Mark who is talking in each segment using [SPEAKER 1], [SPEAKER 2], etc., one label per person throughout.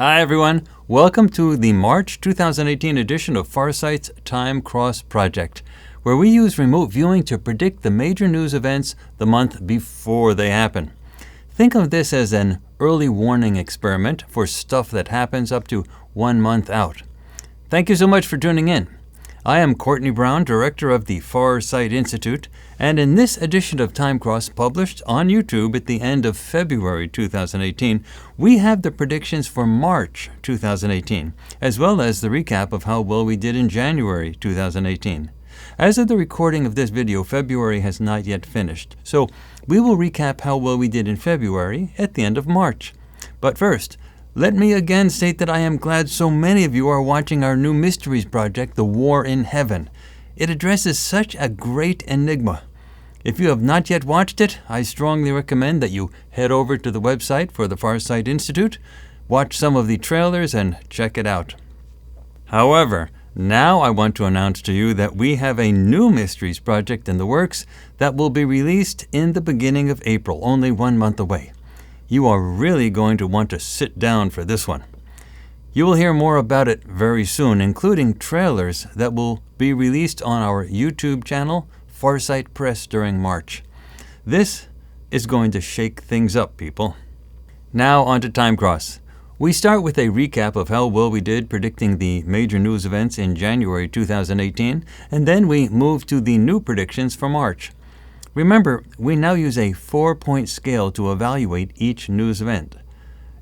[SPEAKER 1] Hi everyone, welcome to the March 2018 edition of Farsight's Time Cross Project, where we use remote viewing to predict the major news events the month before they happen. Think of this as an early warning experiment for stuff that happens up to 1 month out. Thank you so much for tuning in. I am Courtney Brown, director of the Farsight Institute, and in this edition of Time Cross, published on YouTube at the end of February 2018, we have the predictions for March 2018, as well as the recap of how well we did in January 2018. As of the recording of this video, February has not yet finished, so we will recap how well we did in February at the end of March. But first, let me again state that I am glad so many of you are watching our new mysteries project, The War in Heaven. It addresses such a great enigma. If you have not yet watched it, I strongly recommend that you head over to the website for the Farsight Institute, watch some of the trailers, and check it out. However, now I want to announce to you that we have a new mysteries project in the works that will be released in the beginning of April, only 1 month away. You are really going to want to sit down for this one. You will hear more about it very soon, including trailers that will be released on our YouTube channel, Farsight Press, during March. This is going to shake things up, people. Now on to Time Cross. We start with a recap of how well we did predicting the major news events in January 2018, and then we move to the new predictions for March. Remember, we now use a 4-point scale to evaluate each news event.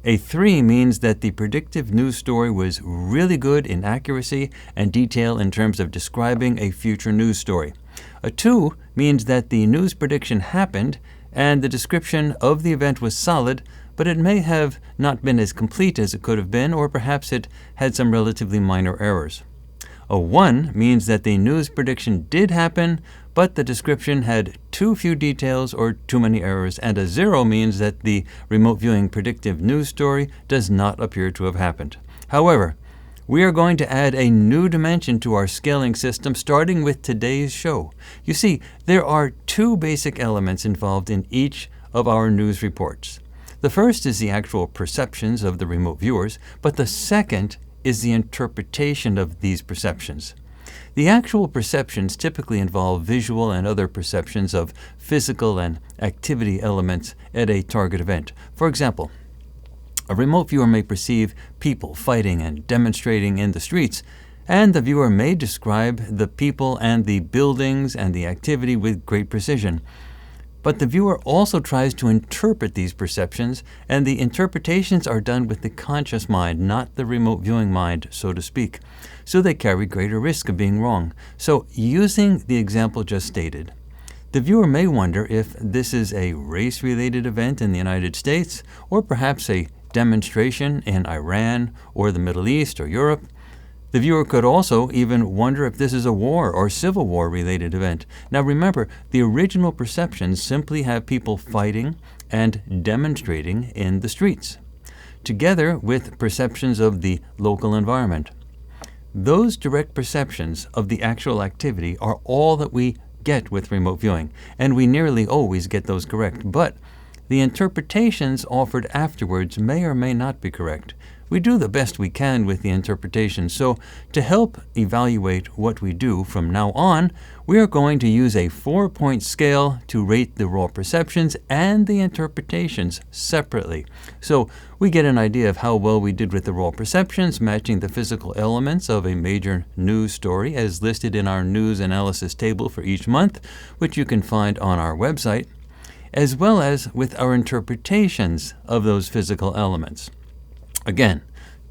[SPEAKER 1] A 3 means that the predictive news story was really good in accuracy and detail in terms of describing a future news story. A 2 means that the news prediction happened and the description of the event was solid, but it may have not been as complete as it could have been, or perhaps it had some relatively minor errors. A 1 means that the news prediction did happen, but the description had too few details or too many errors, and a 0 means that the remote viewing predictive news story does not appear to have happened. However, we are going to add a new dimension to our scaling system, starting with today's show. You see, there are 2 basic elements involved in each of our news reports. The first is the actual perceptions of the remote viewers, but the second is the interpretation of these perceptions. The actual perceptions typically involve visual and other perceptions of physical and activity elements at a target event. For example, a remote viewer may perceive people fighting and demonstrating in the streets, and the viewer may describe the people and the buildings and the activity with great precision. But the viewer also tries to interpret these perceptions, and the interpretations are done with the conscious mind, not the remote viewing mind, so to speak. So they carry greater risk of being wrong. So using the example just stated, the viewer may wonder if this is a race-related event in the United States, or perhaps a demonstration in Iran or the Middle East or Europe. The viewer could also even wonder if this is a war or civil war related event. Now remember, the original perceptions simply have people fighting and demonstrating in the streets, together with perceptions of the local environment. Those direct perceptions of the actual activity are all that we get with remote viewing, and we nearly always get those correct. But the interpretations offered afterwards may or may not be correct. We do the best we can with the interpretation, so to help evaluate what we do from now on, we are going to use a 4-point scale to rate the raw perceptions and the interpretations separately. So we get an idea of how well we did with the raw perceptions, matching the physical elements of a major news story as listed in our news analysis table for each month, which you can find on our website, as well as with our interpretations of those physical elements. Again,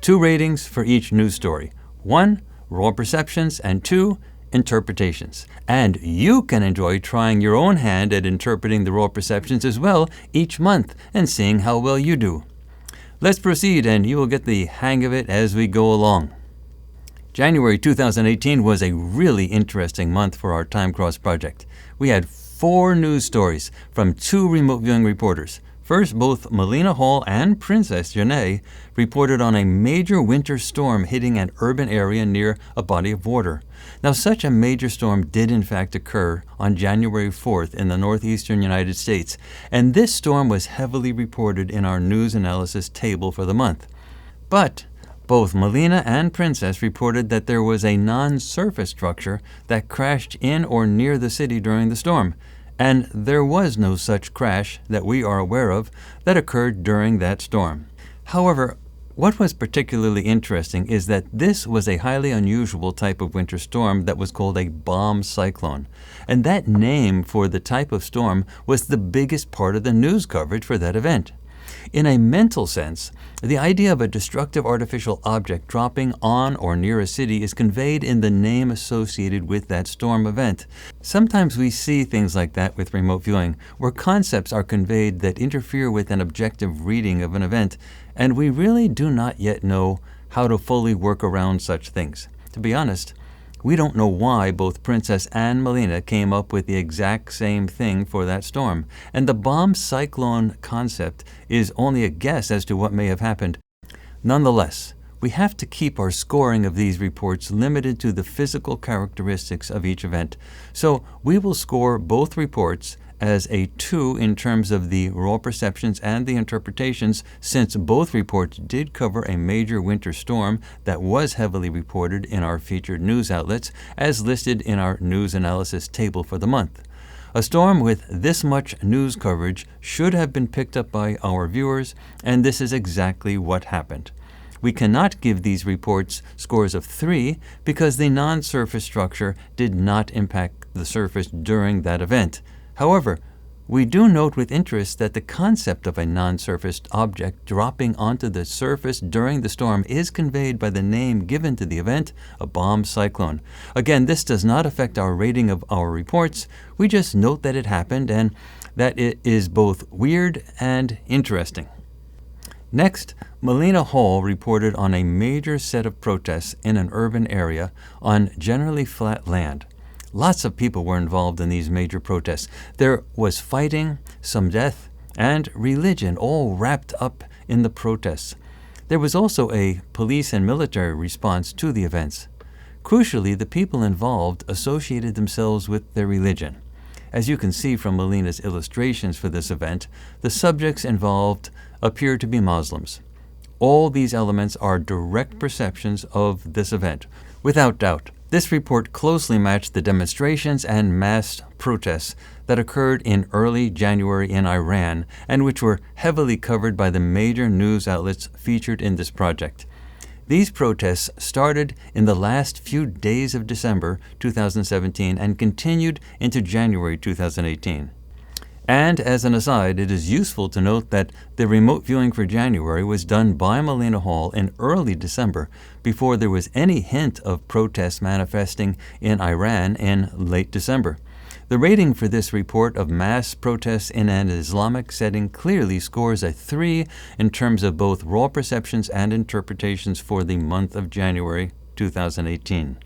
[SPEAKER 1] 2 ratings for each news story. 1, raw perceptions, and 2, interpretations. And you can enjoy trying your own hand at interpreting the raw perceptions as well each month and seeing how well you do. Let's proceed, and you will get the hang of it as we go along. January 2018 was a really interesting month for our Time Cross project. We had 4 news stories from 2 remote viewing reporters. First, both Melina Hall and Princess Janae reported on a major winter storm hitting an urban area near a body of water. Now, such a major storm did in fact occur on January 4th in the northeastern United States, and this storm was heavily reported in our news analysis table for the month. But both Melina and Princess reported that there was a non-surface structure that crashed in or near the city during the storm, and there was no such crash that we are aware of that occurred during that storm. However, what was particularly interesting is that this was a highly unusual type of winter storm that was called a bomb cyclone, and that name for the type of storm was the biggest part of the news coverage for that event. In a mental sense, the idea of a destructive artificial object dropping on or near a city is conveyed in the name associated with that storm event. Sometimes we see things like that with remote viewing, where concepts are conveyed that interfere with an objective reading of an event, and we really do not yet know how to fully work around such things. To be honest, we don't know why both Princess and Melina came up with the exact same thing for that storm, and the bomb cyclone concept is only a guess as to what may have happened. Nonetheless, we have to keep our scoring of these reports limited to the physical characteristics of each event. So we will score both reports as a 2 in terms of the raw perceptions and the interpretations, since both reports did cover a major winter storm that was heavily reported in our featured news outlets, as listed in our news analysis table for the month. A storm with this much news coverage should have been picked up by our viewers, and this is exactly what happened. We cannot give these reports scores of 3 because the non-surface structure did not impact the surface during that event. However, we do note with interest that the concept of a non-surfaced object dropping onto the surface during the storm is conveyed by the name given to the event, a bomb cyclone. Again, this does not affect our rating of our reports. We just note that it happened and that it is both weird and interesting. Next, Melina Hall reported on a major set of protests in an urban area on generally flat land. Lots of people were involved in these major protests. There was fighting, some death, and religion all wrapped up in the protests. There was also a police and military response to the events. Crucially, the people involved associated themselves with their religion. As you can see from Melina's illustrations for this event, the subjects involved appear to be Muslims. All these elements are direct perceptions of this event. Without doubt, this report closely matched the demonstrations and mass protests that occurred in early January in Iran and which were heavily covered by the major news outlets featured in this project. These protests started in the last few days of December 2017 and continued into January 2018. And as an aside, it is useful to note that the remote viewing for January was done by Melina Hall in early December, before there was any hint of protests manifesting in Iran in late December. The rating for this report of mass protests in an Islamic setting clearly scores a 3 in terms of both raw perceptions and interpretations for the month of January 2018.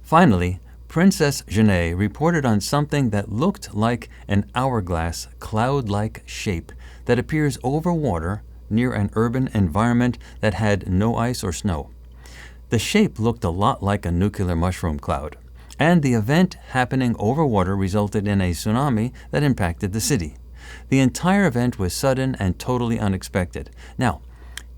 [SPEAKER 1] Finally, Princess Janae reported on something that looked like an hourglass, cloud-like shape that appears over water near an urban environment that had no ice or snow. The shape looked a lot like a nuclear mushroom cloud, and the event happening over water resulted in a tsunami that impacted the city. The entire event was sudden and totally unexpected. Now,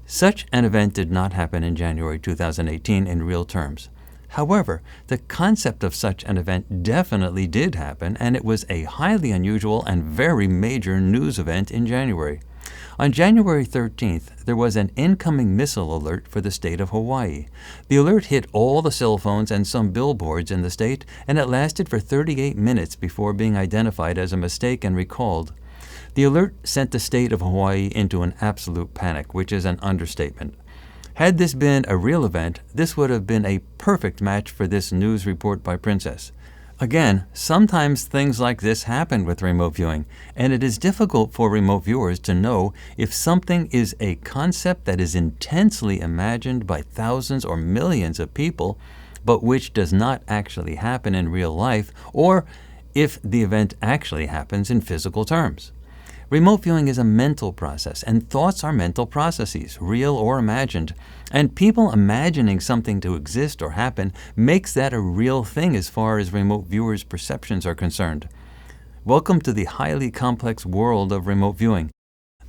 [SPEAKER 1] such an event did not happen in January 2018 in real terms. However, the concept of such an event definitely did happen, and it was a highly unusual and very major news event in January. On January 13th, there was an incoming missile alert for the state of Hawaii. The alert hit all the cell phones and some billboards in the state, and it lasted for 38 minutes before being identified as a mistake and recalled. The alert sent the state of Hawaii into an absolute panic, which is an understatement. Had this been a real event, this would have been a perfect match for this news report by Princess. Again, sometimes things like this happen with remote viewing, and it is difficult for remote viewers to know if something is a concept that is intensely imagined by thousands or millions of people, but which does not actually happen in real life, or if the event actually happens in physical terms. Remote viewing is a mental process, and thoughts are mental processes, real or imagined. And people imagining something to exist or happen makes that a real thing as far as remote viewers' perceptions are concerned. Welcome to the highly complex world of remote viewing.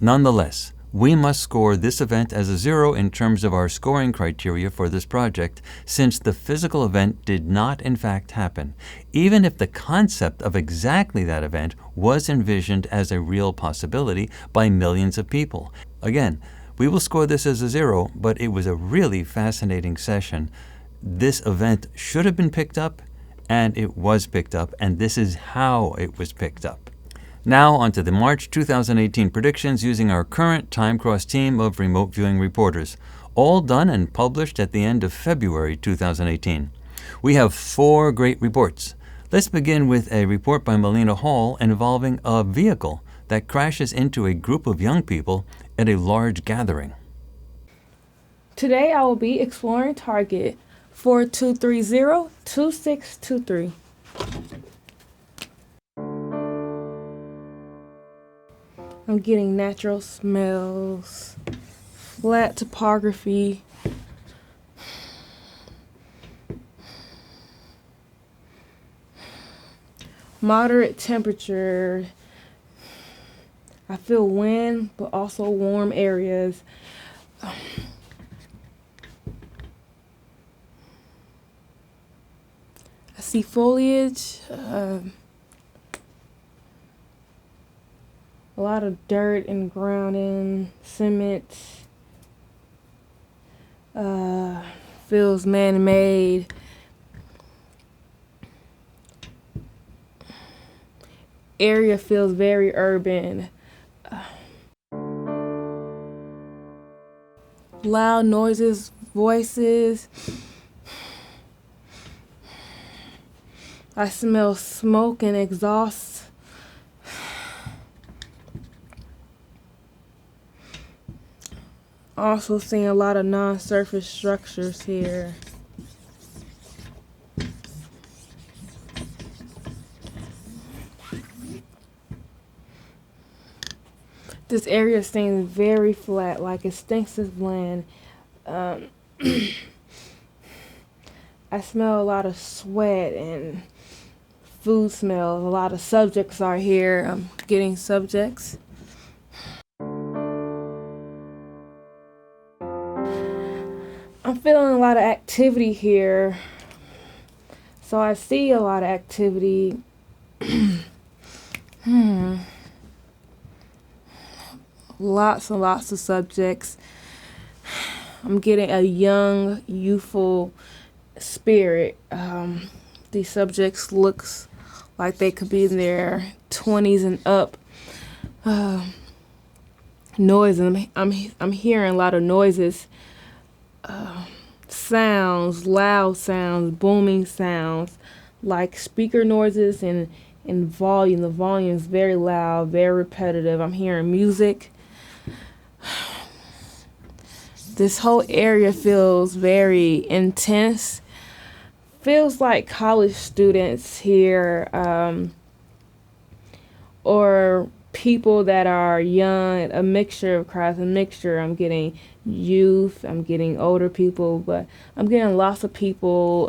[SPEAKER 1] Nonetheless, We must score this event as a 0 in terms of our scoring criteria for this project, since the physical event did not in fact happen, even if the concept of exactly that event was envisioned as a real possibility by millions of people. Again, we will score this as a 0, but it was a really fascinating session. This event should have been picked up, and it was picked up, and this is how it was picked up. Now onto the March 2018 predictions using our current Timecross team of remote viewing reporters, all done and published at the end of February 2018. We have 4 great reports. Let's begin with a report by Melina Hall involving a vehicle that crashes into a group of young people at a large gathering.
[SPEAKER 2] Today I will be exploring Target 4230-2623. I'm getting natural smells, flat topography, moderate temperature. I feel wind, but also warm areas. I see foliage. A lot of dirt and grounding, cement, feels man-made. Area feels very urban. Loud noises, voices. I smell smoke and exhaust. Also seeing a lot of non-surface structures here. This area seems very flat, like extensive land. I smell a lot of sweat and food smells. A lot of subjects are here. I'm getting subjects. I'm feeling a lot of activity here. So I see a lot of activity. Lots and lots of subjects. I'm getting a young, youthful spirit. These subjects looks like they could be in their 20s and up. Noise, and I'm hearing a lot of noises. Sounds, loud sounds, booming sounds, like speaker noises and volume. The volume is very loud, very repetitive. I'm hearing music. This whole area feels very intense. Feels like college students here, or people that are young, a mixture of crowds, a mixture. I'm getting youth, I'm getting older people, but I'm getting lots of people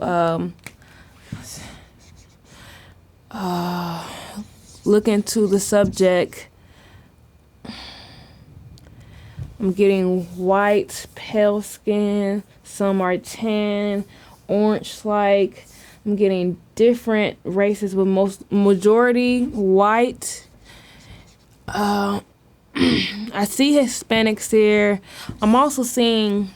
[SPEAKER 2] look into the subject. I'm getting white, pale skin, some are tan, orange-like. I'm getting different races with majority white. I see Hispanics here. I'm also seeing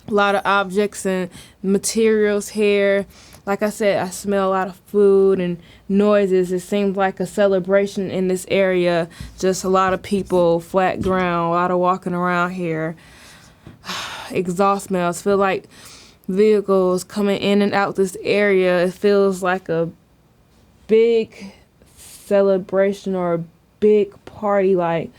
[SPEAKER 2] a lot of objects and materials here. Like I said, I smell a lot of food and noises. It seems like a celebration in this area. Just a lot of people, flat ground, a lot of walking around here. Exhaust smells. Feel like vehicles coming in and out this area. It feels like a big celebration or a big party, like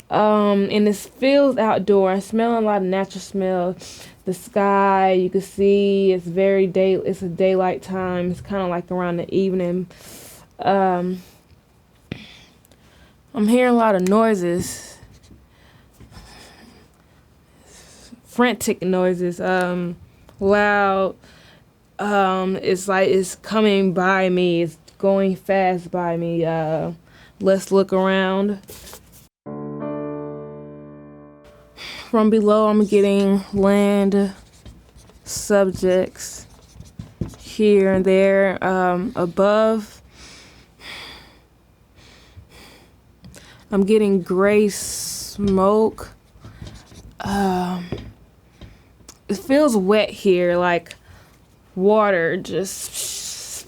[SPEAKER 2] and this feels outdoor. I'm smelling a lot of natural smell. The sky, you can see it's it's a daylight time. It's kind of like around the evening. I'm hearing a lot of noises, frantic noises, loud. It's like it's coming by me. It's going fast by me. Let's look around. From below, I'm getting land subjects here and there. Above, I'm getting gray smoke. It feels wet here, like water. Just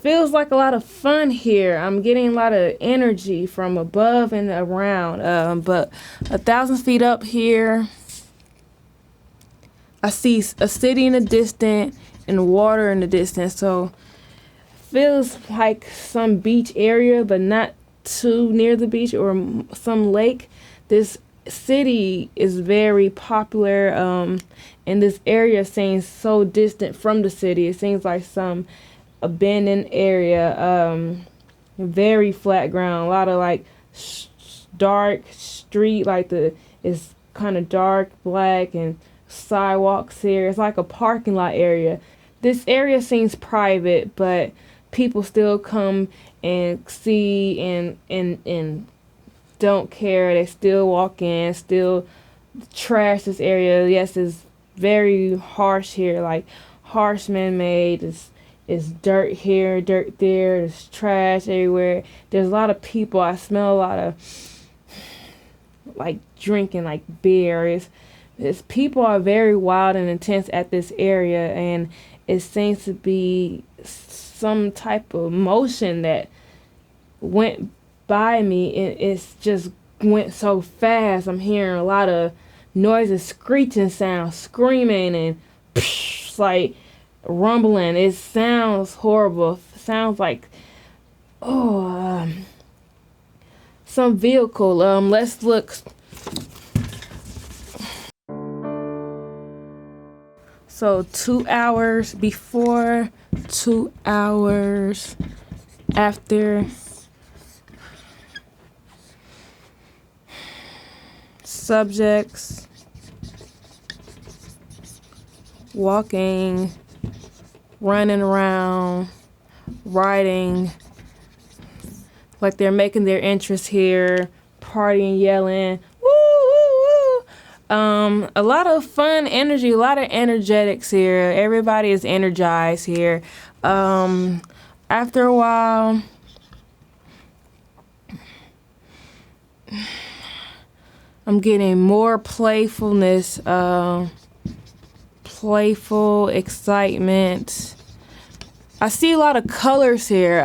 [SPEAKER 2] feels like a lot of fun here. I'm getting a lot of energy from above and around. But 1,000 feet up here, I see a city in the distance and water in the distance. So feels like some beach area, but not too near the beach, or some lake. This city is very popular, and this area seems so distant from the city. It seems like some abandoned area, very flat ground, a lot of like dark street, like it's kind of dark black, and sidewalks here. It's like a parking lot area. This area seems private, but people still come and see and don't care. They still walk in, still trash this area. Yes, it's very harsh here, like harsh man-made. It's dirt here, dirt there. There's trash everywhere. There's a lot of people. I smell a lot of like drinking, like beer. It's people are very wild and intense at this area, and it seems to be some type of motion that went by me. It's just went so fast. I'm hearing a lot of noises, screeching sounds, screaming, and psh, like rumbling. It sounds horrible. It sounds like some vehicle. Let's look. So 2 hours before, 2 hours after. Subjects walking, running around, riding, like they're making their entrance here, partying, yelling, woo, woo, woo. A lot of fun energy, a lot of energetics here. Everybody is energized here. After a while, I'm getting more playfulness, playful excitement. I see a lot of colors here.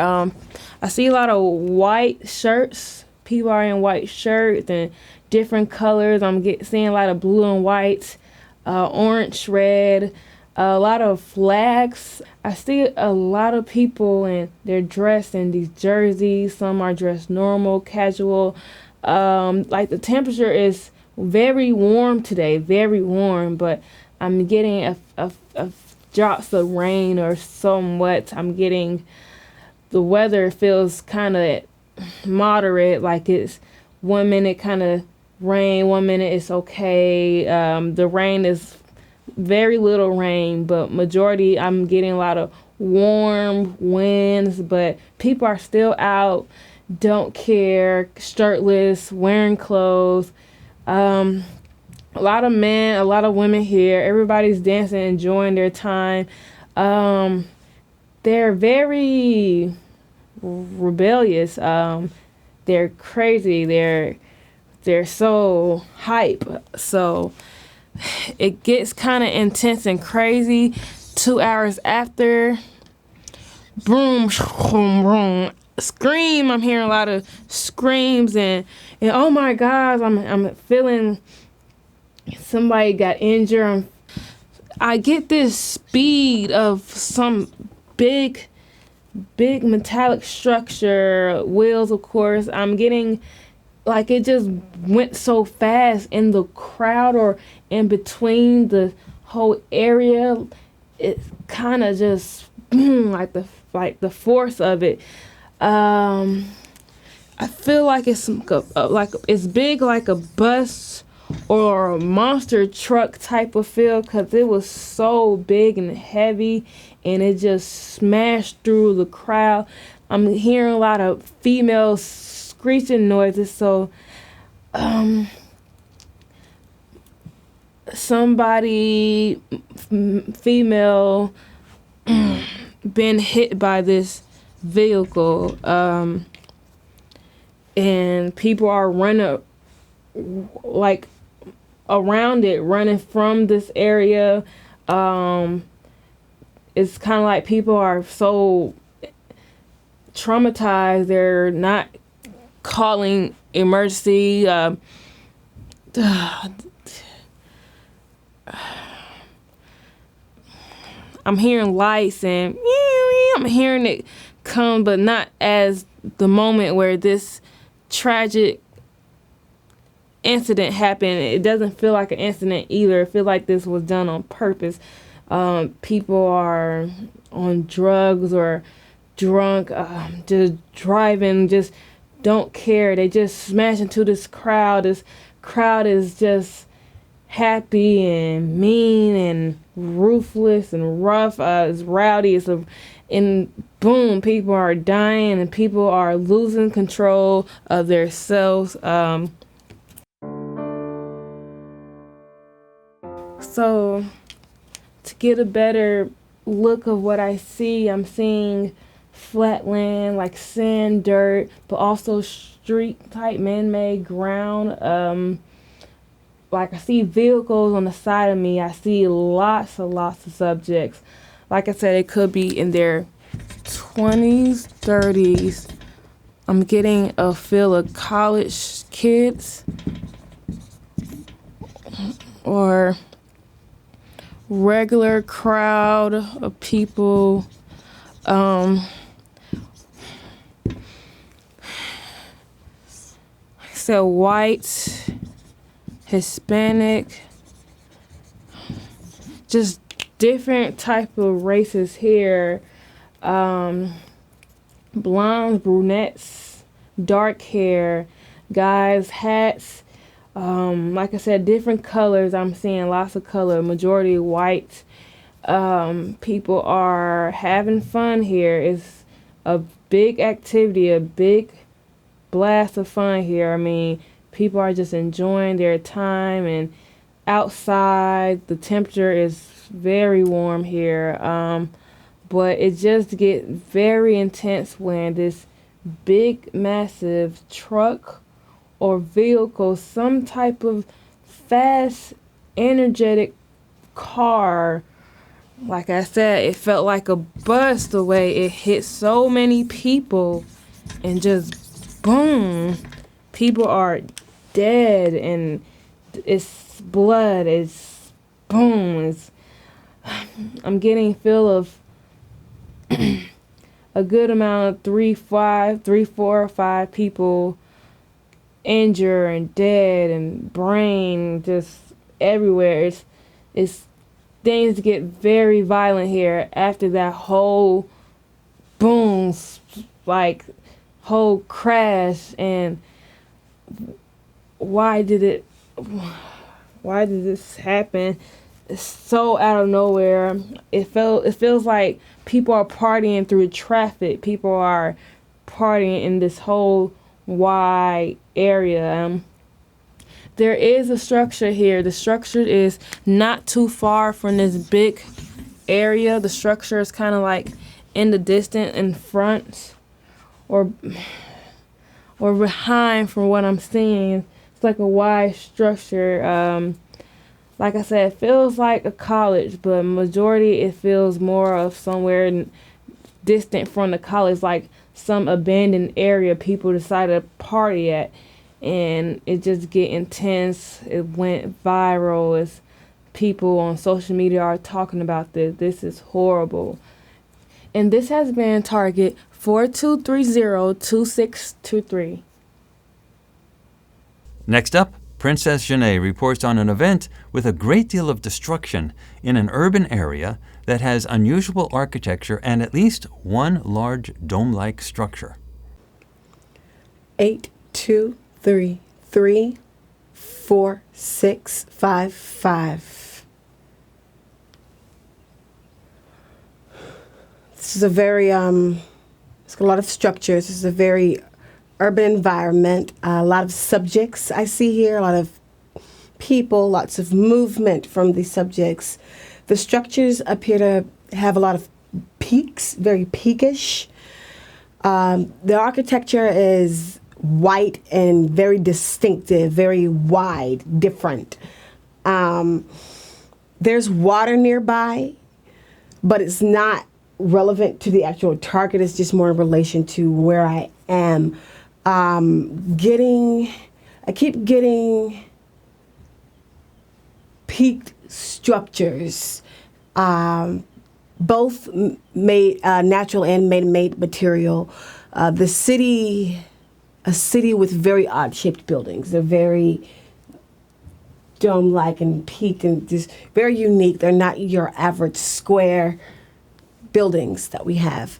[SPEAKER 2] I see a lot of white shirts. People are in white shirts and different colors. I'm seeing a lot of blue and white, orange, red, a lot of flags. I see a lot of people, and they're dressed in these jerseys. Some are dressed normal, casual. Like the temperature is very warm today, very warm, but I'm getting a drops of rain or somewhat. I'm getting the weather feels kind of moderate, like it's 1 minute kind of rain, 1 minute it's okay. The rain is very little rain, but majority I'm getting a lot of warm winds, but people are still out, don't care, shirtless, wearing clothes. A lot of men, a lot of women here. Everybody's dancing, enjoying their time. They're very rebellious. They're crazy. They're so hype. So it gets kind of intense and crazy. 2 hours after, boom, boom, boom. Scream. I'm hearing a lot of screams and oh my gosh, I'm feeling somebody got injured. I get this speed of some big metallic structure, wheels, of course. I'm getting like it just went so fast in the crowd or in between the whole area. It kind of just like the force of it. I feel like it's like it's big, like a bus or a monster truck type of feel, because it was so big and heavy, and it just smashed through the crowd. I'm hearing a lot of female screeching noises, so somebody, female, been hit by this vehicle, and people are running like around it, running from this area. It's kind of like people are so traumatized, they're not calling emergency. I'm hearing lights and I'm hearing it come, but not as the moment where this tragic incident happened. It doesn't feel like an incident either. It feels like this was done on purpose. People are on drugs or drunk, just driving, just don't care. They just smash into this crowd. This crowd is just happy and mean and ruthless and rough. It's rowdy. And boom, people are dying and people are losing control of their selves. So to get a better look of what I see, I'm seeing flat land, like sand, dirt, but also street type man-made ground. Like I see vehicles on the side of me. I see lots of subjects. Like I said, it could be in their 20s, 30s. I'm getting a feel of college kids or regular crowd of people. So white, Hispanic, just different type of races here. Blondes, brunettes, dark hair, guys, hats. Like I said, different colors. I'm seeing lots of color, majority white. People are having fun here. It's a big activity, a big blast of fun here. I mean, people are just enjoying their time, and outside the temperature is very warm here. But it just gets very intense when this big, massive truck or vehicle, some type of fast, energetic car. Like I said, it felt like a bus the way it hit so many people, and just boom, people are dead, and it's blood, it's boom, I'm getting feel of a good amount of 3, 4, or 5 people injured and dead, and brain just everywhere. It's things get very violent here after that whole boom, like whole crash. And why did this happen? It's so out of nowhere. It feels like people are partying through traffic. People are partying in this whole wide area. There is a structure here. The structure is not too far from this big area. The structure is kind of like in the distance, in front or behind from what I'm seeing. It's like a wide structure. Like I said, it feels like a college, but majority it feels more of somewhere distant from the college, like some abandoned area people decided to party at. And it just get intense. It went viral. As people on social media are talking about this. This is horrible. And this has been Target 4230-2623.
[SPEAKER 1] Next up, Princess Janae reports on an event with a great deal of destruction in an urban area that has unusual architecture and at least one large dome-like structure.
[SPEAKER 3] 82334655. This is a very it's got a lot of structures. This is a very urban environment. A lot of subjects I see here. A lot of people, lots of movement from these subjects. The structures appear to have a lot of peaks, very peakish. The architecture is white and very distinctive, very wide, different. There's water nearby, but it's not relevant to the actual target. It's just more in relation to where I am. I keep getting peaked structures, both made natural and man-made material. A city with very odd-shaped buildings. They're very dome-like and peaked and just very unique. They're not your average square buildings that we have.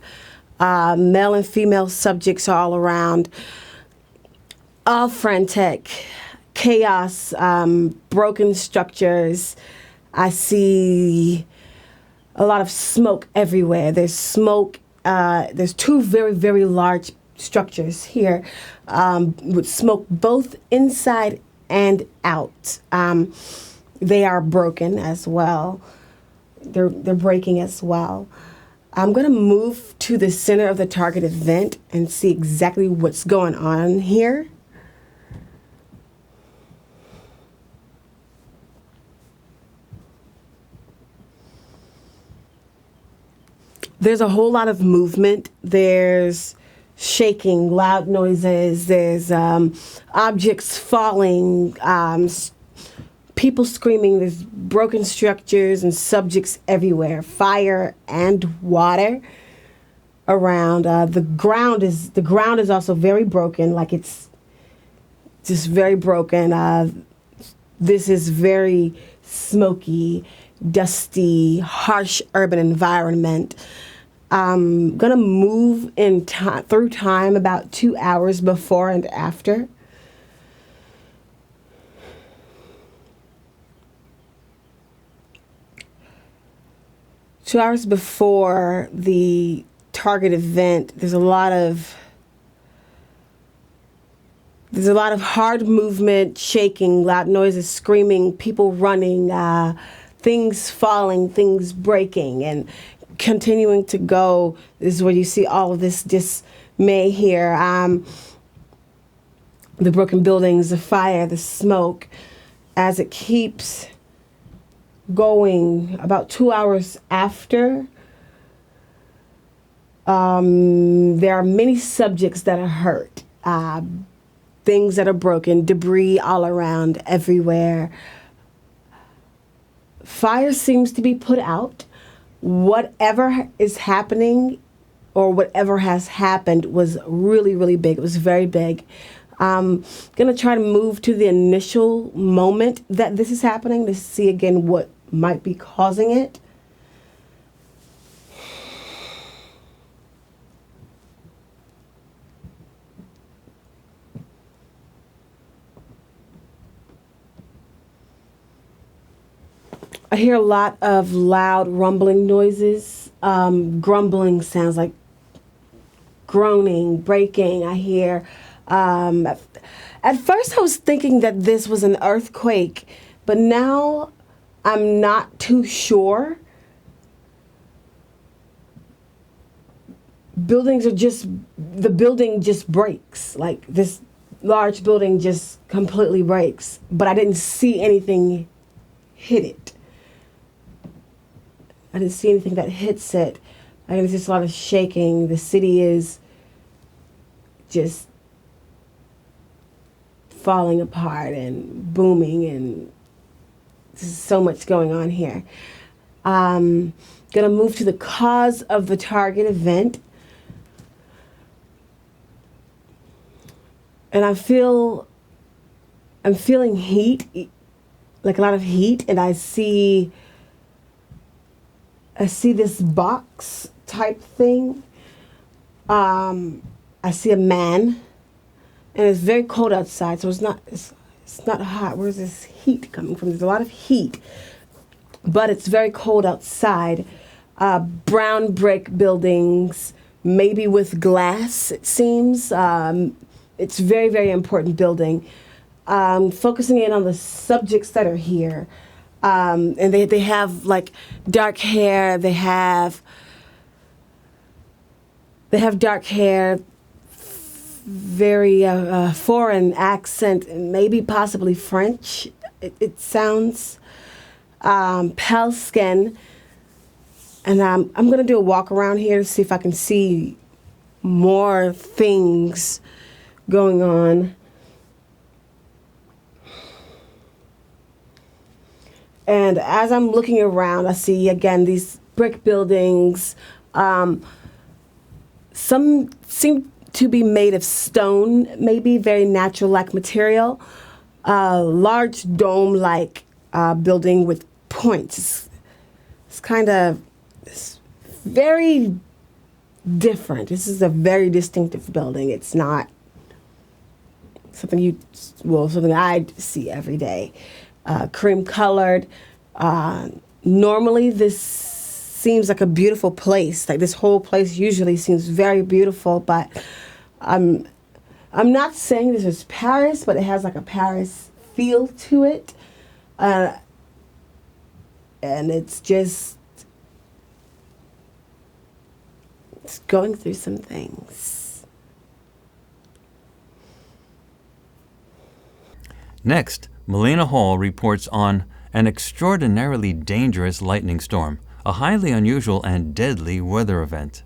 [SPEAKER 3] Male and female subjects are all around. All frantic, chaos, broken structures. I see a lot of smoke everywhere. There's smoke. There's two very, very large structures here with smoke both inside and out. They are broken as well. They're breaking as well. I'm going to move to the center of the target event and see exactly what's going on here. There's a whole lot of movement. There's shaking, loud noises. There's objects falling, people screaming. There's broken structures and subjects everywhere. Fire and water around. The ground is also very broken. Like it's just very broken. This is very smoky, dusty, harsh urban environment. I'm going to move through time about 2 hours before and after. Two hours before the target event, there's a lot of hard movement, shaking, loud noises, screaming, people running, things falling, things breaking, and continuing to go. This is where you see all of this dismay here. The broken buildings, the fire, the smoke, as it keeps going. About 2 hours after, there are many subjects that are hurt, things that are broken, debris all around, everywhere. Fire seems to be put out. Whatever is happening or whatever has happened was really, really big. It was very big. I'm going to try to move to the initial moment that this is happening to see again what might be causing it. I hear a lot of loud rumbling noises, grumbling sounds like groaning, breaking. I hear, at first I was thinking that this was an earthquake, but now I'm not too sure. The building just breaks, like this large building just completely breaks, but I didn't see anything hit it. I didn't see anything that hits it. There's just a lot of shaking. The city is just falling apart and booming, and there's so much going on here. Gonna move to the cause of the target event. And I'm feeling heat, like a lot of heat, and I see this box type thing. I see a man, and it's very cold outside, so it's not hot. Where's this heat coming from? There's a lot of heat, but it's very cold outside. Brown brick buildings, maybe with glass, it seems. It's very, very important building. focusing in on the subjects that are here. And they have like dark hair. They have dark hair, very foreign accent, and maybe possibly French. It sounds pale skin. And I'm gonna do a walk around here to see if I can see more things going on. And as I'm looking around, I see again these brick buildings. Some seem to be made of stone, maybe very natural-like material. Large dome-like building with points. It's kind of very different. This is a very distinctive building. It's not something something I see every day. Cream colored. Normally this seems like a beautiful place. Like this whole place usually seems very beautiful, but I'm not saying this is Paris, but it has like a Paris feel to it. And it's going through some things.
[SPEAKER 1] Next, Melina Hall reports on an extraordinarily dangerous lightning storm, a highly unusual and deadly weather event.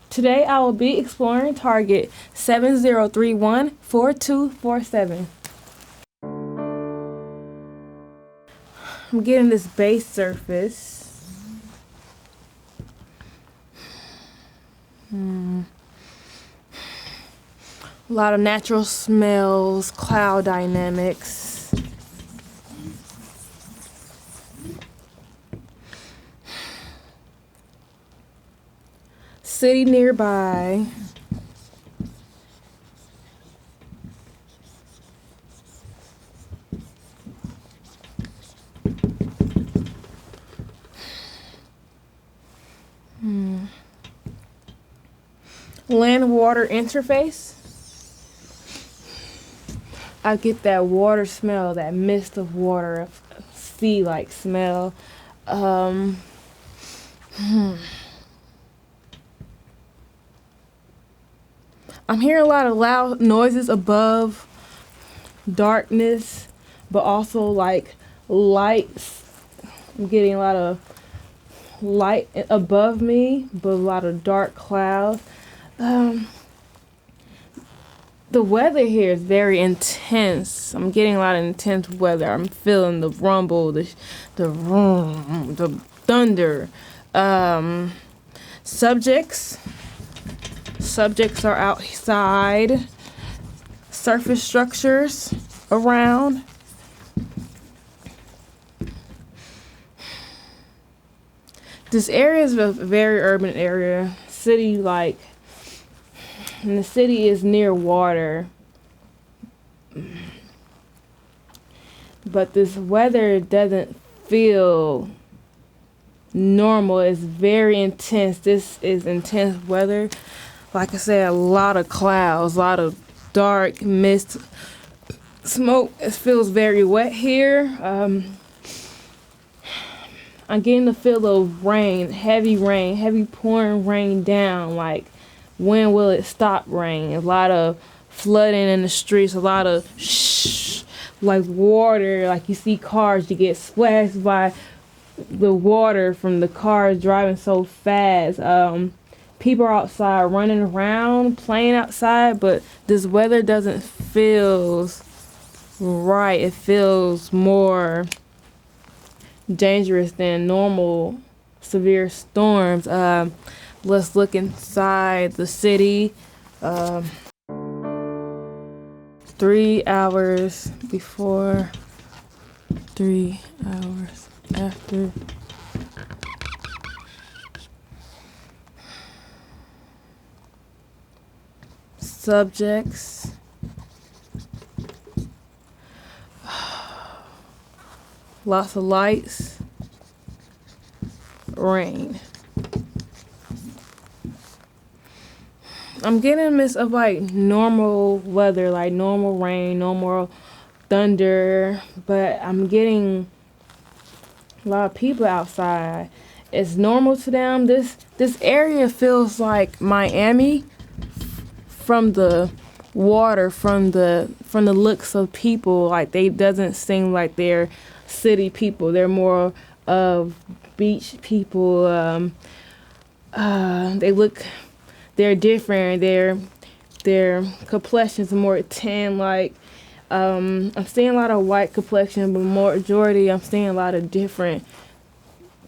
[SPEAKER 2] Today I will be exploring Target 70314247. I'm getting this base surface. A lot of natural smells, cloud dynamics. City nearby. Land water interface. I get that water smell, that mist of water, sea-like smell. I'm hearing a lot of loud noises above, darkness, but also like lights. I'm getting a lot of light above me, but a lot of dark clouds. The weather here is very intense. I'm getting a lot of intense weather. I'm feeling the rumble, the vroom, the thunder. Subjects are outside. Surface structures around. This area is a very urban area, city-like, and the city is near water. But this weather doesn't feel normal. It's very intense. This is intense weather. Like I said, a lot of clouds, a lot of dark mist, smoke. It feels very wet here. I'm getting the feel of rain, heavy pouring rain down. Like, when will it stop raining? A lot of flooding in the streets, a lot of like water. Like you see cars, you get splashed by the water from the cars driving so fast. People are outside running around, playing outside, but this weather doesn't feel right. It feels more dangerous than normal severe storms. Let's look inside the city. 3 hours before, 3 hours after. Subjects. lots of lights, rain. I'm getting a mix of like normal weather, like normal rain, normal thunder, but I'm getting a lot of people outside. It's normal to them. This area feels like Miami from the water, from the looks of people. Like they doesn't seem like they're city people. They're more of beach people. They're different. Their complexions are more tan. Like I'm seeing a lot of white complexion, but majority I'm seeing a lot of different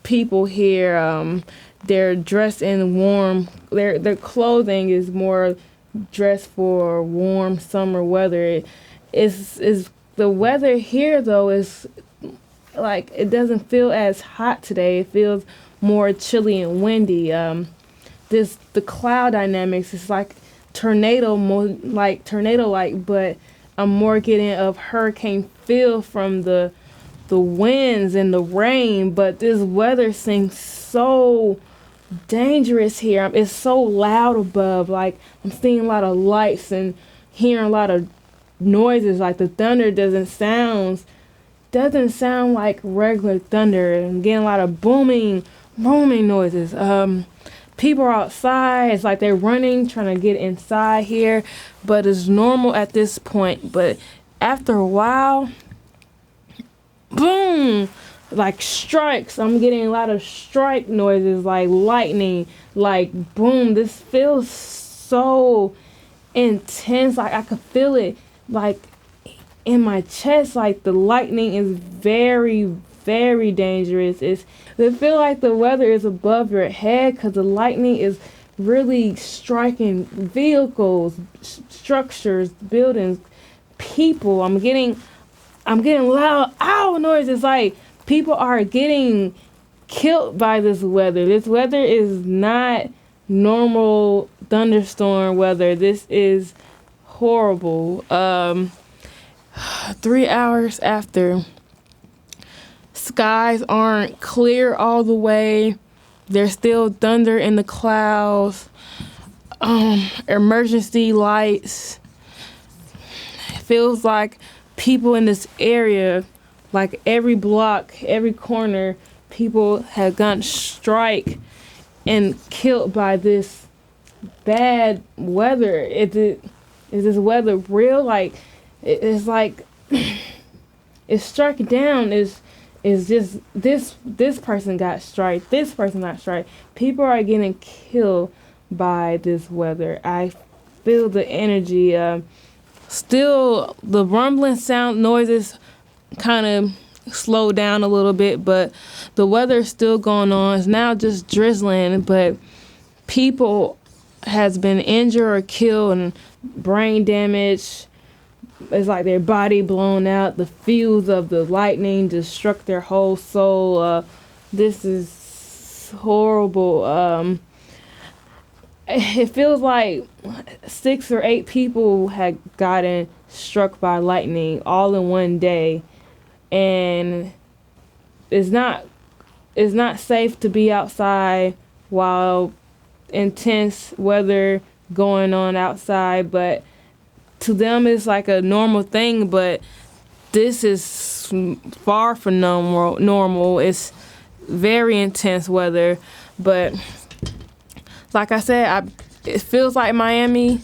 [SPEAKER 2] people here. They're dressed in warm. Their clothing is more dressed for warm summer weather. Is the weather here though is like it doesn't feel as hot today. It feels more chilly and windy. The cloud dynamics is like tornado, but I'm more getting of hurricane feel from the winds and the rain. But this weather seems so dangerous here. It's so loud above. Like I'm seeing a lot of lights and hearing a lot of noises. Like the thunder doesn't sound like regular thunder. I'm getting a lot of booming noises. People are outside. It's like they're running, trying to get inside here, but it's normal at this point. But after a while, boom, like strikes. I'm getting a lot of strike noises, like lightning, like boom. This feels so intense. Like I could feel it, like in my chest. Like the lightning is very, very dangerous. It feel like the weather is above your head because the lightning is really striking vehicles, structures, buildings, people. I'm getting loud ow noises. Like people are getting killed by this weather. This weather is not normal thunderstorm weather. This is horrible. 3 hours after, skies aren't clear all the way. There's still thunder in the clouds. Emergency lights. It feels like people in this area, like every block, every corner, people have gotten strike and killed by this bad weather. Is this weather real? Like it's like it's struck down. Is just this person got strike, this person got strike. People are getting killed by this weather. I feel the energy. Still, the rumbling sound noises kind of slow down a little bit, but the weather's still going on. It's now just drizzling, but people has been injured or killed and brain damage. It's like their body blown out. The fuse of the lightning just struck their whole soul. This is horrible. It feels like 6 or 8 people had gotten struck by lightning all in one day, and it's not safe to be outside while intense weather going on outside. But to them it's like a normal thing, but this is far from normal. It's very intense weather, but like I said, it feels like Miami.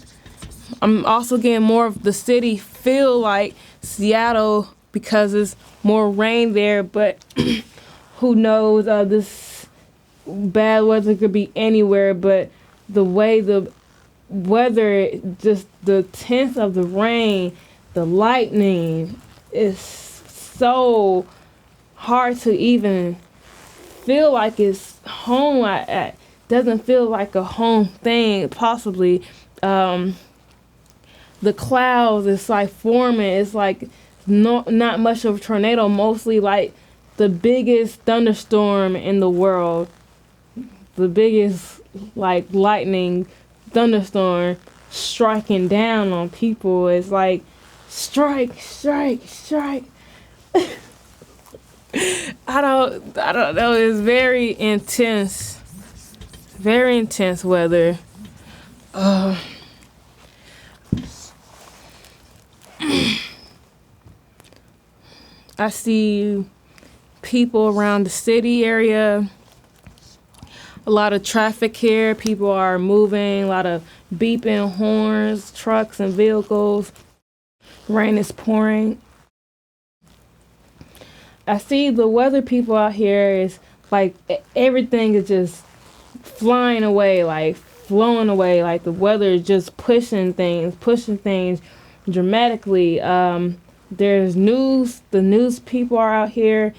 [SPEAKER 2] I'm also getting more of the city feel like Seattle because it's more rain there, but who knows, this bad weather could be anywhere. But the way the weather, just the tense of the rain, the lightning, is so hard to even feel like it's home. It doesn't feel like a home thing, possibly. The clouds, it's like forming. It's like not much of a tornado, mostly like the biggest thunderstorm in the world. The biggest like lightning thunderstorm striking down on people. It's like strike. I don't know. It's very intense weather. I see people around the city area. A lot of traffic here. People are moving. A lot of beeping horns, trucks and vehicles. Rain is pouring. I see the weather people out here is like everything is just flying away, like flowing away. Like the weather is just pushing things dramatically. There's news. The news people are out here.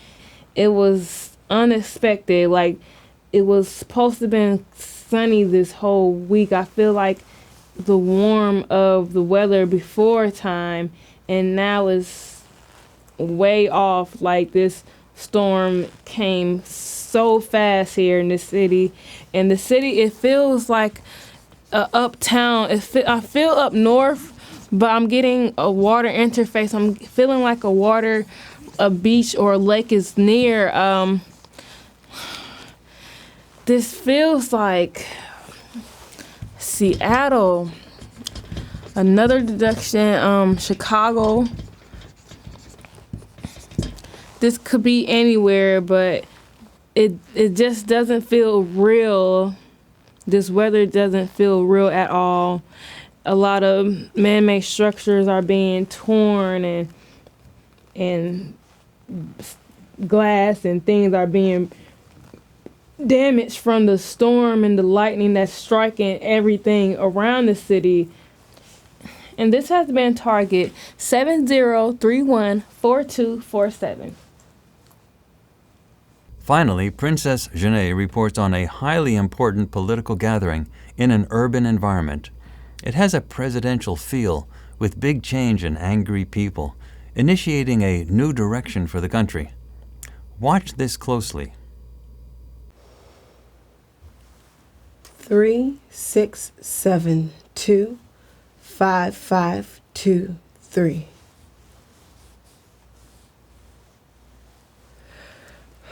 [SPEAKER 2] It was unexpected. Like it was supposed to have been sunny this whole week. I feel like the warm of the weather before time, and now it's way off. Like this storm came so fast here in the city. In the city, it feels like uptown. I feel up north, but I'm getting a water interface. I'm feeling like a beach or a lake is near. This feels like Seattle. Another deduction, Chicago. This could be anywhere, but it just doesn't feel real. This weather doesn't feel real at all. A lot of man-made structures are being torn, and glass and things are being damaged from the storm and the lightning that's striking everything around the city. And this has been Target 70314247.
[SPEAKER 1] Finally, Princess Janae reports on a highly important political gathering in an urban environment. It has a presidential feel, with big change and angry people, initiating a new direction for the country. Watch this closely.
[SPEAKER 3] 36725523.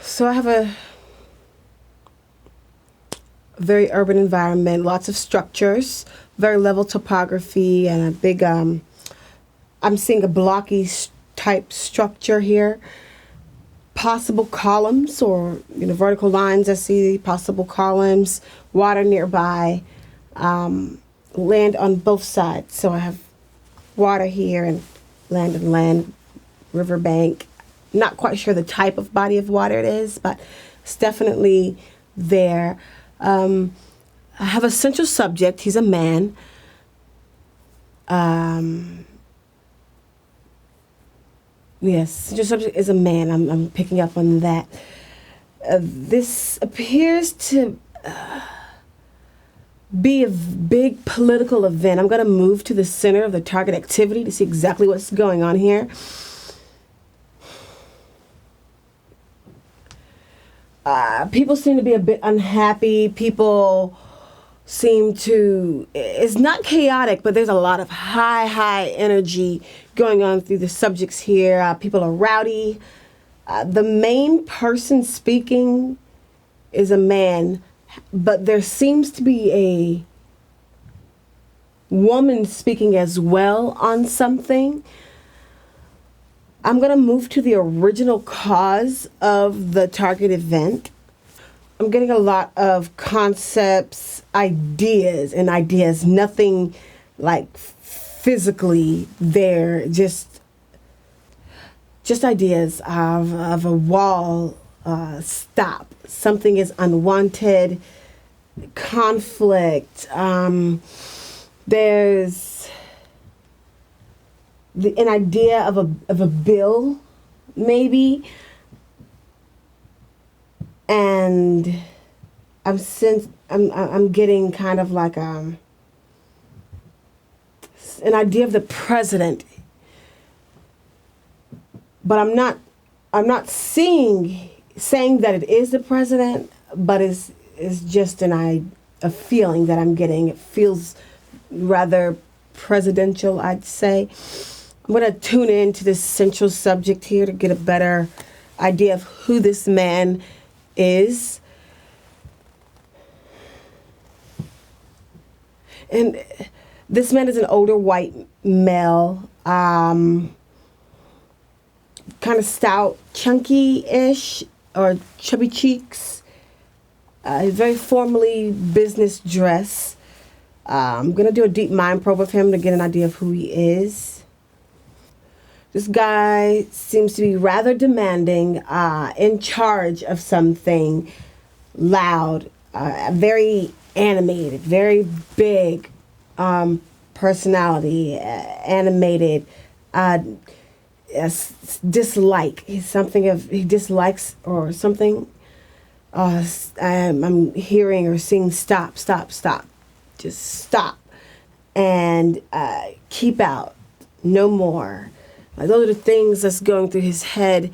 [SPEAKER 3] So I have a very urban environment, lots of structures, very level topography, and a big, I'm seeing a blocky type structure here. Possible columns or vertical lines. I see possible columns, water nearby, land on both sides. So I have water here and land, riverbank. Not quite sure the type of body of water it is, but it's definitely there. I have a central subject. He's a man. Yes, central subject is a man. I'm picking up on that. This appears to be a big political event. I'm going to move to the center of the target activity to see exactly what's going on here. People seem to be a bit unhappy. People seem to, it's not chaotic, but there's a lot of high energy going on through the subjects here. People are rowdy. The main person speaking is a man, but there seems to be a woman speaking as well on something. I'm going to move to the original cause of the target event. I'm getting a lot of concepts, ideas, nothing like physically there, just ideas of a wall stop. Something is unwanted, conflict. There's an idea of a bill, maybe, and I'm getting kind of like an idea of the president, but I'm not saying that it is the president, but it's just a feeling that I'm getting. It feels rather presidential, I'd say. I'm going to tune into this central subject here to get a better idea of who this man is. And this man is an older white male, kind of stout, chunky-ish, or chubby cheeks. Very formally business dress. I'm going to do a deep mind probe of him to get an idea of who he is. This guy seems to be rather demanding, in charge of something, loud, very animated, very big personality, animated, dislike. He dislikes or something. I'm hearing or seeing stop. Just stop. And keep out. No more. Like, those are the things that's going through his head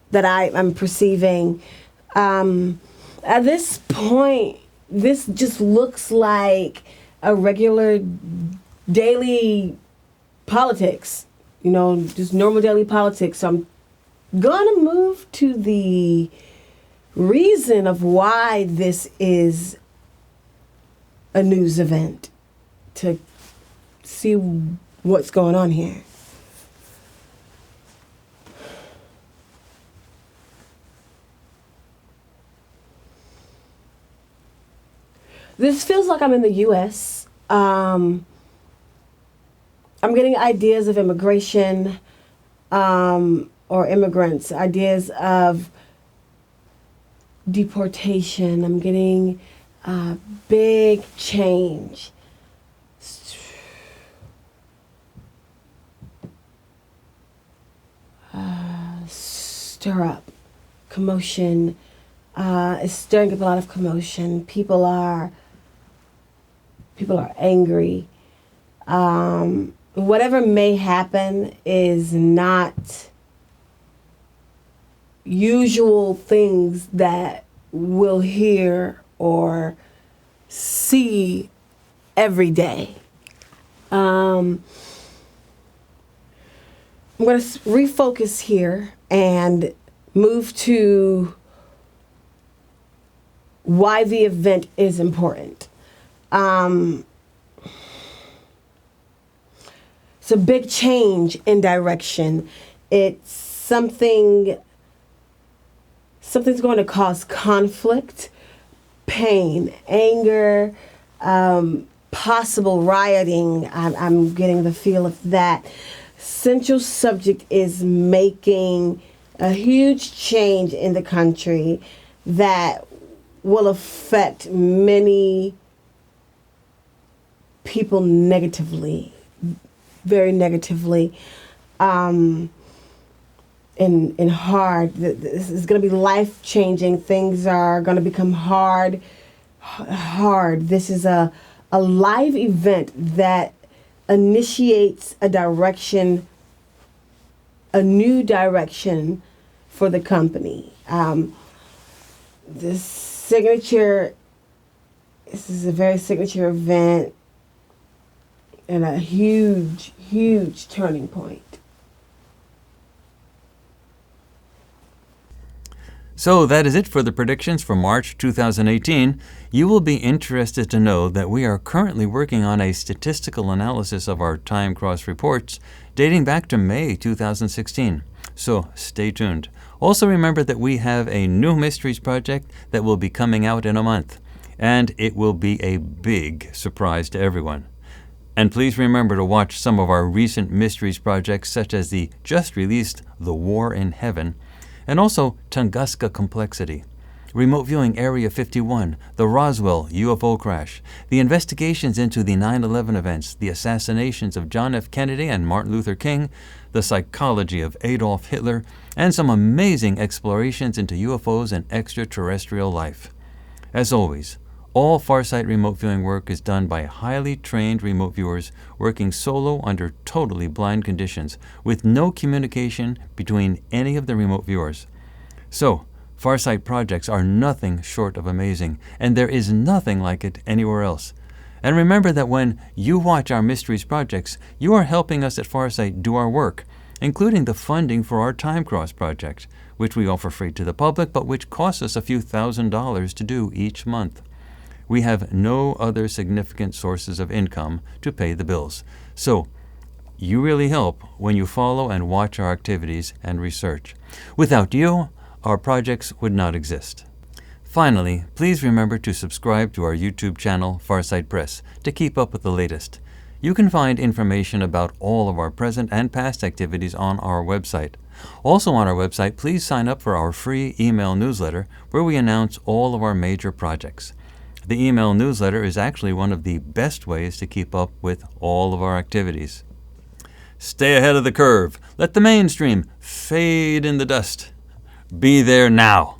[SPEAKER 3] that I'm perceiving. At this point, this just looks like a regular daily politics. Just normal daily politics. So I'm going to move to the reason of why this is a news event to see what's going on here. This feels like I'm in the U.S. I'm getting ideas of immigration or immigrants, ideas of deportation. I'm getting big change. Stir up, commotion. It's stirring up a lot of commotion. People are angry. Whatever may happen is not usual things that we'll hear or see every day. I'm going to refocus here and move to why the event is important. It's a big change in direction. It's something's going to cause conflict, pain, anger, possible rioting. I'm getting the feel of that. Central subject is making a huge change in the country that will affect many people negatively, very negatively, and hard. This is going to be life-changing. Things are going to become hard. This is a live event that initiates a direction, a new direction for the company. This is a very signature event and a huge, huge turning point.
[SPEAKER 1] So that is it for the predictions for March 2018. You will be interested to know that we are currently working on a statistical analysis of our time cross reports dating back to May 2016. So stay tuned. Also remember that we have a new mysteries project that will be coming out in a month, and it will be a big surprise to everyone. And please remember to watch some of our recent mysteries projects, such as the just released The War in Heaven, and also Tunguska Complexity, Remote Viewing Area 51, the Roswell UFO crash, the investigations into the 9/11 events, the assassinations of John F. Kennedy and Martin Luther King, the psychology of Adolf Hitler, and some amazing explorations into UFOs and extraterrestrial life. As always, all Farsight remote viewing work is done by highly trained remote viewers working solo under totally blind conditions with no communication between any of the remote viewers. So, Farsight projects are nothing short of amazing, and there is nothing like it anywhere else. And remember that when you watch our mysteries projects, you are helping us at Farsight do our work, including the funding for our Time Cross project, which we offer free to the public, but which costs us a few $1,000s to do each month. We have no other significant sources of income to pay the bills. So, you really help when you follow and watch our activities and research. Without you, our projects would not exist. Finally, please remember to subscribe to our YouTube channel, Farsight Press, to keep up with the latest. You can find information about all of our present and past activities on our website. Also on our website, please sign up for our free email newsletter where we announce all of our major projects. The email newsletter is actually one of the best ways to keep up with all of our activities. Stay ahead of the curve. Let the mainstream fade in the dust. Be there now.